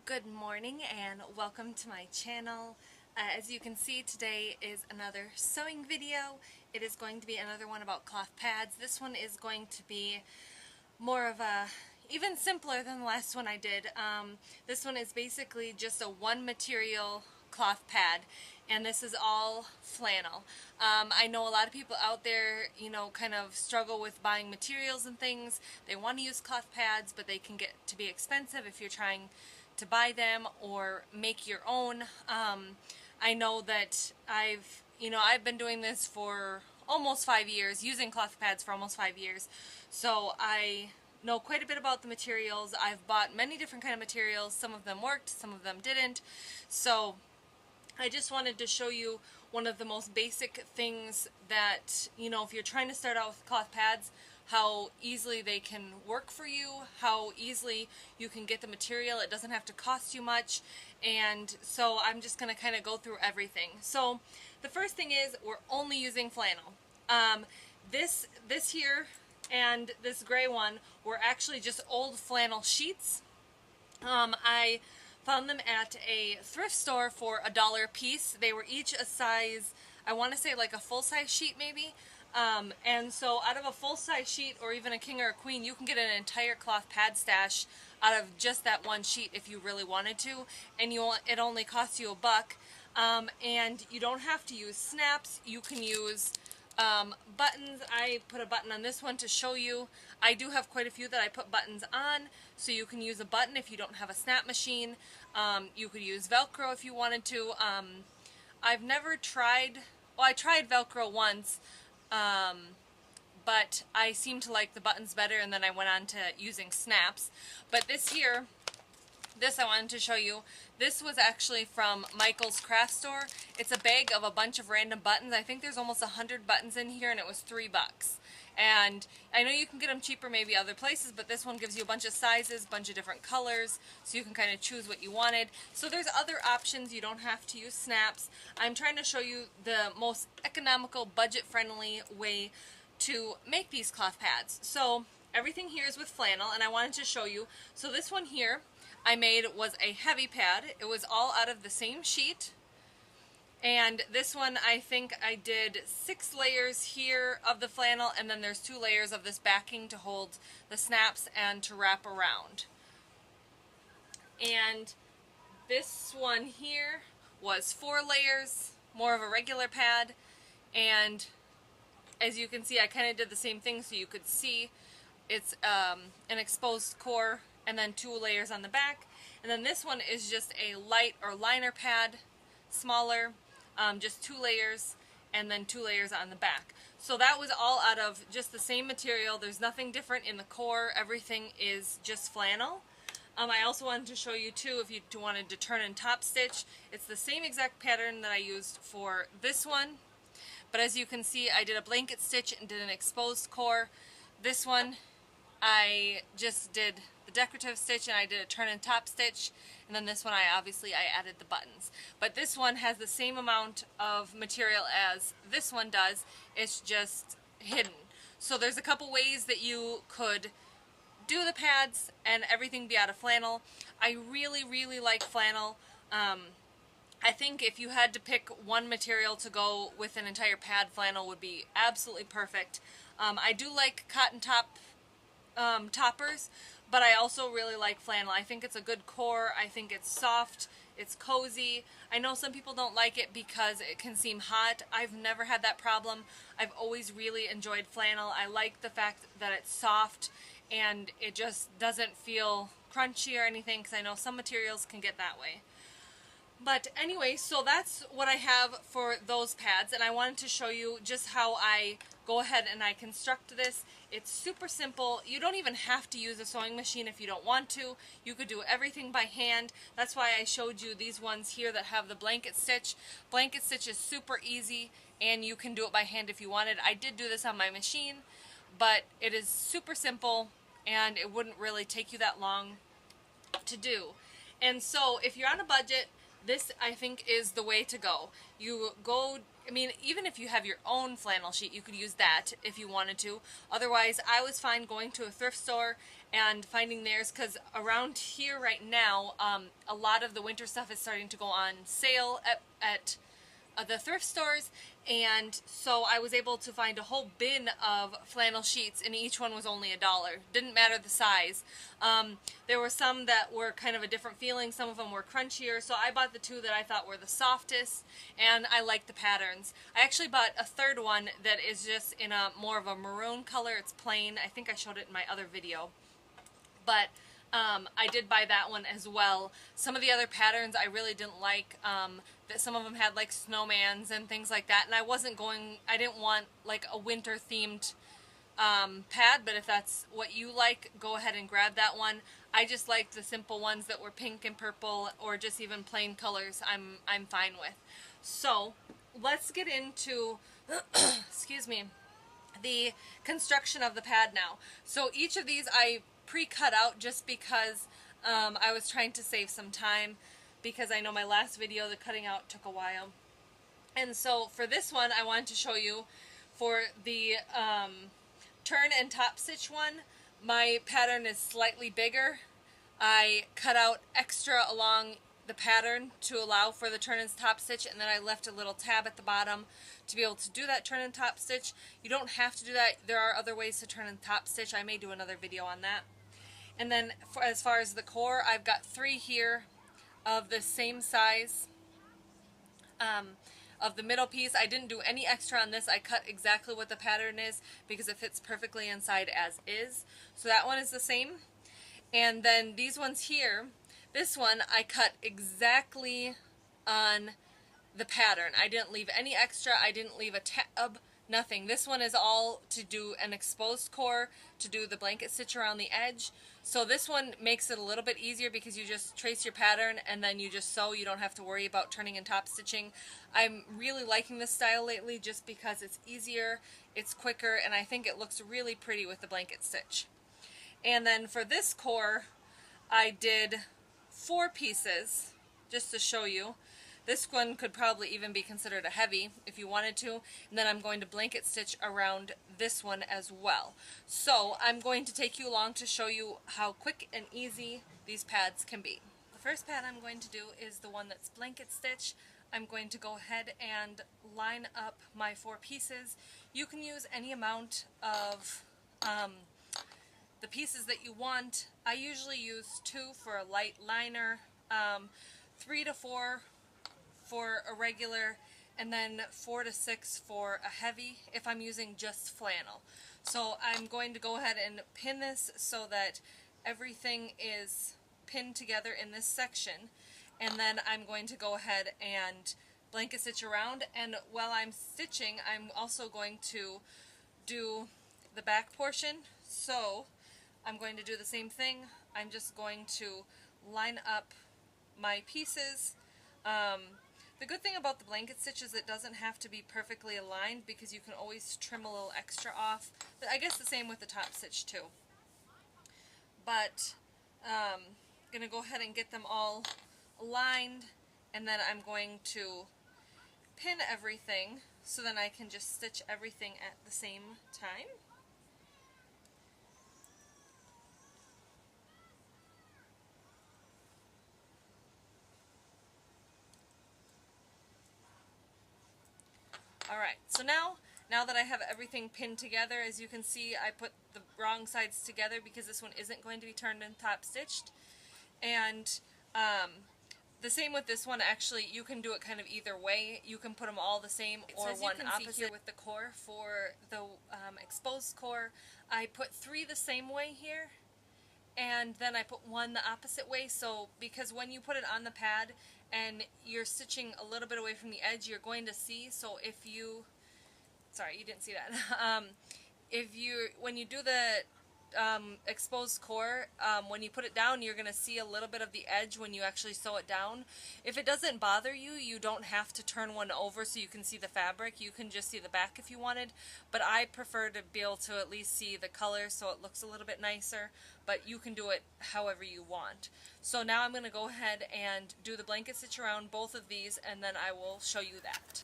Good morning and welcome to my channel. As you can see, today is another sewing video. It is going to be another one about cloth pads. This one is going to be more of a, even simpler than the last one I did. This one is basically just a one material cloth pad, and this is all flannel. I know a lot of people out there, kind of struggle with buying materials and things. They want to use cloth pads, but they can get to be expensive if you're trying to buy them or make your own. I know that I've been doing this for almost 5 years, using cloth pads for almost 5 years. So I know quite a bit about the materials. I've bought many different kind of materials. Some of them worked, some of them didn't. So I just wanted to show you one of the most basic things that, if you're trying to start out with cloth pads, how easily they can work for you, how easily you can get the material. It doesn't have to cost you much. And so I'm just going to kind of go through everything. So the first thing is we're only using flannel. This here and this gray one were actually just old flannel sheets. I found them at a thrift store for $1 a piece. They were each a size, I want to say like a full-size sheet maybe. And so out of a full-size sheet or even a king or a queen, you can get an entire cloth pad stash out of just that one sheet if you really wanted to, and it only costs you $1. And you don't have to use snaps. You can use buttons. I put a button on this one to show you. I do have quite a few that I put buttons on, so you can use a button if you don't have a snap machine. You could use Velcro if you wanted to. I've never tried, well, I tried Velcro once, but I seem to like the buttons better, and then I went on to using snaps. But this here, this I wanted to show you. This was actually from Michael's craft store. It's a bag of a bunch of random buttons. I think there's almost 100 buttons in here, and it was $3. And I know you can get them cheaper maybe other places, but this one gives you a bunch of sizes, a bunch of different colors, so you can kind of choose what you wanted. So there's other options. You don't have to use snaps. I'm trying to show you the most economical, budget-friendly way to make these cloth pads. So everything here is with flannel, and I wanted to show you. So this one here I made was a heavy pad. It was all out of the same sheet. And this one, I think I did 6 layers here of the flannel, and then there's 2 layers of this backing to hold the snaps and to wrap around. And this one here was 4 layers, more of a regular pad. And as you can see, I kind of did the same thing so you could see. It's an exposed core and then 2 layers on the back. And then this one is just a light or liner pad, smaller. Just 2 layers and then 2 layers on the back. So that was all out of just the same material. There's nothing different in the core. Everything is just flannel. I also wanted to show you too, if you wanted to turn and top stitch, it's the same exact pattern that I used for this one. But as you can see, I did a blanket stitch and did an exposed core. This one, I just did the decorative stitch and I did a turn and top stitch, and then this one I added the buttons. But this one has the same amount of material as this one does, it's just hidden. So there's a couple ways that you could do the pads and everything be out of flannel. I really like flannel. I think if you had to pick one material to go with an entire pad, flannel would be absolutely perfect. I do like cotton toppers, but I also really like flannel. I think it's a good core. I think it's soft, it's cozy. I know some people don't like it because it can seem hot. I've never had that problem. I've always really enjoyed flannel. I like the fact that it's soft and it just doesn't feel crunchy or anything, because I know some materials can get that way. But anyway, so that's what I have for those pads, and I wanted to show you just how I go ahead and I construct this. It's super simple. You don't even have to use a sewing machine if you don't want to. You could do everything by hand. That's why I showed you these ones here that have the blanket stitch. Blanket stitch is super easy, and you can do it by hand if you wanted. I did do this on my machine, but it is super simple, and it wouldn't really take you that long to do. And so if you're on a budget, this I think is the way to go. You go, I mean, even if you have your own flannel sheet, you could use that if you wanted to. Otherwise, I was fine going to a thrift store and finding theirs, because around here right now, a lot of the winter stuff is starting to go on sale at the thrift stores, and so I was able to find a whole bin of flannel sheets, and each one was only $1. Didn't matter the size. There were some that were kind of a different feeling, some of them were crunchier, so I bought the two that I thought were the softest, and I liked the patterns. I actually bought a third one that is just in a more of a maroon color. It's plain. I think I showed it in my other video. But I did buy that one as well. Some of the other patterns I really didn't like. That some of them had like snowmans and things like that, and I didn't want like a winter themed pad, but if that's what you like, go ahead and grab that one. I just liked the simple ones that were pink and purple, or just even plain colors. I'm fine with. So let's get into excuse me, the construction of the pad now. So each of these I pre-cut out just because I was trying to save some time, because I know my last video, the cutting out took a while. And so for this one, I wanted to show you for the turn and top stitch one, my pattern is slightly bigger. I cut out extra along the pattern to allow for the turn and top stitch, and then I left a little tab at the bottom to be able to do that turn and top stitch. You don't have to do that. There are other ways to turn and top stitch. I may do another video on that. And then as far as the core, I've got 3 here of the same size of the middle piece. I didn't do any extra on this. I cut exactly what the pattern is because it fits perfectly inside as is. So that one is the same. And then these ones here, this one I cut exactly on the pattern. I didn't leave any extra. I didn't leave a tab, nothing. This one is all to do an exposed core, to do the blanket stitch around the edge. So this one makes it a little bit easier because you just trace your pattern and then you just sew. You don't have to worry about turning and top stitching. I'm really liking this style lately just because it's easier, it's quicker, and I think it looks really pretty with the blanket stitch. And then for this core, I did 4 pieces just to show you. This one could probably even be considered a heavy if you wanted to, and then I'm going to blanket stitch around this one as well. So I'm going to take you along to show you how quick and easy these pads can be. The first pad I'm going to do is the one that's blanket stitch. I'm going to go ahead and line up my 4 pieces. You can use any amount of the pieces that you want. I usually use 2 for a light liner, 3 to 4 for a regular, and then 4 to 6 for a heavy if I'm using just flannel. So I'm going to go ahead and pin this so that everything is pinned together in this section, and then I'm going to go ahead and blanket stitch around, and while I'm stitching I'm also going to do the back portion. So I'm going to do the same thing. I'm just going to line up my pieces. The good thing about the blanket stitch is it doesn't have to be perfectly aligned because you can always trim a little extra off. But I guess the same with the top stitch too. But I'm going to go ahead and get them all aligned, and then I'm going to pin everything so then I can just stitch everything at the same time. Alright, so now that I have everything pinned together, as you can see, I put the wrong sides together because this one isn't going to be turned and top stitched. And the same with this one. Actually, you can do it kind of either way. You can put them all the same or one opposite. Here with the core, for the exposed core, I put 3 the same way here, and then I put 1 the opposite way. So because when you put it on the pad and you're stitching a little bit away from the edge, you're going to see. So if you, sorry, you didn't see that. When you do the exposed core, when you put it down, you're going to see a little bit of the edge when you actually sew it down. If it doesn't bother you, you don't have to turn one over so you can see the fabric. You can just see the back if you wanted, but I prefer to be able to at least see the color so it looks a little bit nicer, but you can do it however you want. So now I'm going to go ahead and do the blanket stitch around both of these, and then I will show you that.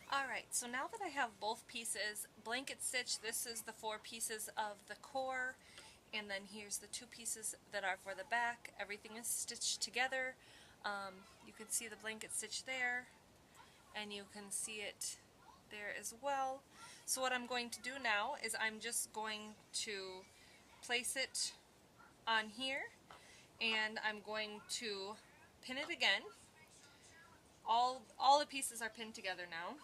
Alright, so now that I have both pieces blanket stitched, this is the 4 pieces of the core, and then here's the 2 pieces that are for the back. Everything is stitched together. You can see the blanket stitch there, and you can see it there as well. So what I'm going to do now is I'm just going to place it on here, and I'm going to pin it again. All the pieces are pinned together now,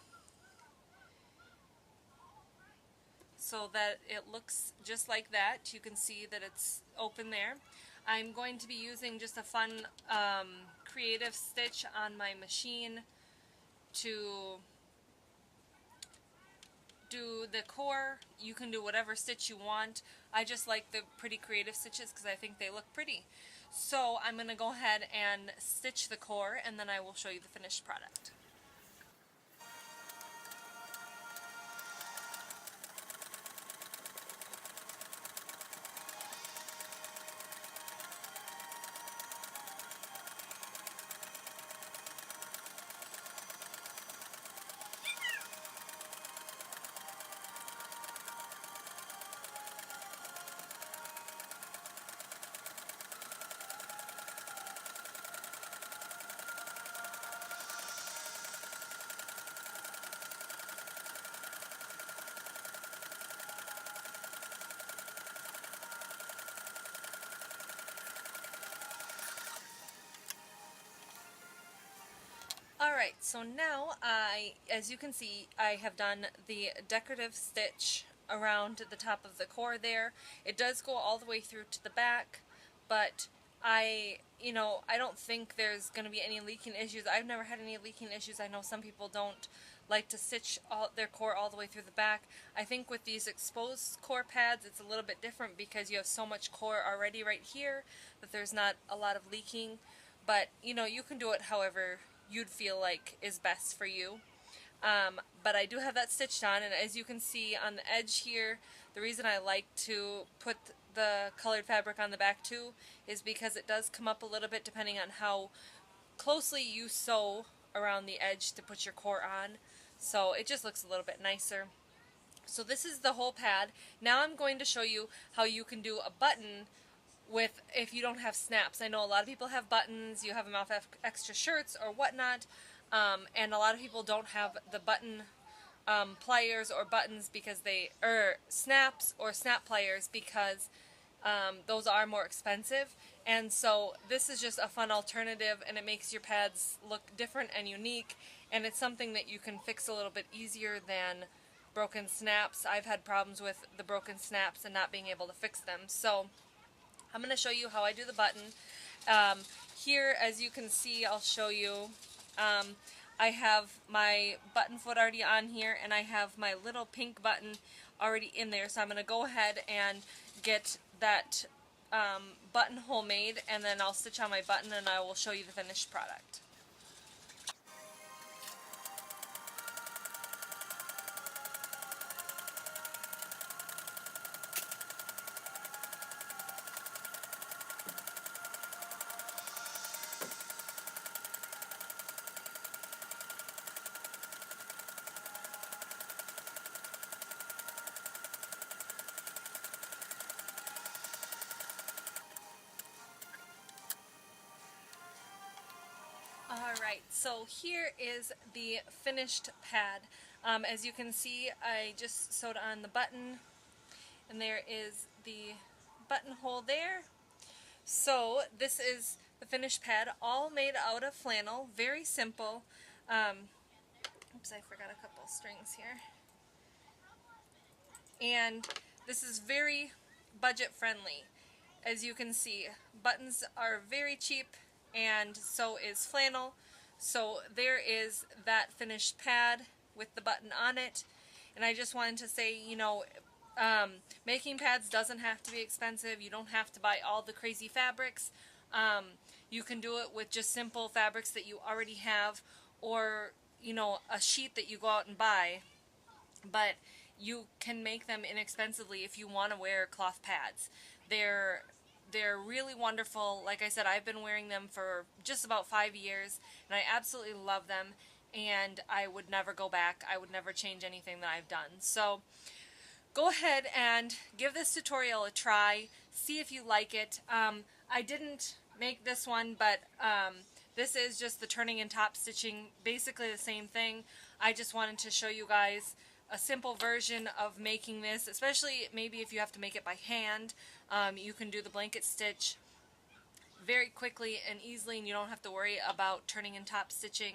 so that it looks just like that. You can see that it's open there. I'm going to be using just a fun creative stitch on my machine to do the core. You can do whatever stitch you want. I just like the pretty creative stitches because I think they look pretty. So I'm going to go ahead and stitch the core, and then I will show you the finished product. Alright, so now as you can see, I have done the decorative stitch around the top of the core there. It does go all the way through to the back, but I don't think there's going to be any leaking issues. I've never had any leaking issues. I know some people don't like to stitch their core all the way through the back. I think with these exposed core pads, it's a little bit different because you have so much core already right here that there's not a lot of leaking. But, you can do it however you'd feel like is best for you. But I do have that stitched on, and as you can see on the edge here, the reason I like to put the colored fabric on the back too is because it does come up a little bit depending on how closely you sew around the edge to put your core on, so it just looks a little bit nicer. So this is the whole pad. Now I'm going to show you how you can do a button with, if you don't have snaps. I know a lot of people have buttons, you have them off extra shirts or whatnot, and a lot of people don't have the button pliers or buttons because or snaps or snap pliers because those are more expensive. And so this is just a fun alternative, and it makes your pads look different and unique, and it's something that you can fix a little bit easier than broken snaps. I've had problems with the broken snaps and not being able to fix them. So I'm going to show you how I do the button. Here, as you can see, I'll show you, I have my button foot already on here, and I have my little pink button already in there. So I'm going to go ahead and get that buttonhole made, and then I'll stitch on my button and I will show you the finished product. Alright, so here is the finished pad. As you can see, I just sewed on the button, and there is the buttonhole there. So this is the finished pad, all made out of flannel, very simple. Oops, I forgot a couple strings here. And this is very budget friendly. As you can see, buttons are very cheap, and so is flannel. So there is that finished pad with the button on it. And I just wanted to say, you know, making pads doesn't have to be expensive. You don't have to buy all the crazy fabrics. You can do it with just simple fabrics that you already have, or, you know, a sheet that you go out and buy. But you can make them inexpensively if you want to wear cloth pads. They're really wonderful. Like I said, I've been wearing them for just about 5 years, and I absolutely love them, and I would never go back. I would never change anything that I've done. So go ahead and give this tutorial a try. See if you like it. I didn't make this one, but this is just the turning and top stitching, basically the same thing. I just wanted to show you guys a simple version of making this, especially maybe if you have to make it by hand. You can do the blanket stitch very quickly and easily, and you don't have to worry about turning and top stitching.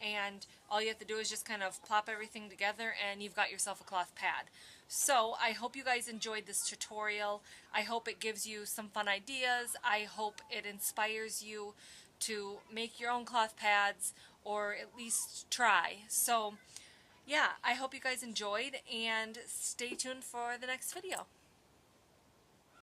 And all you have to do is just kind of plop everything together, and you've got yourself a cloth pad. So I hope you guys enjoyed this tutorial. I hope it gives you some fun ideas. I hope it inspires you to make your own cloth pads, or at least try. So yeah, I hope you guys enjoyed, and stay tuned for the next video.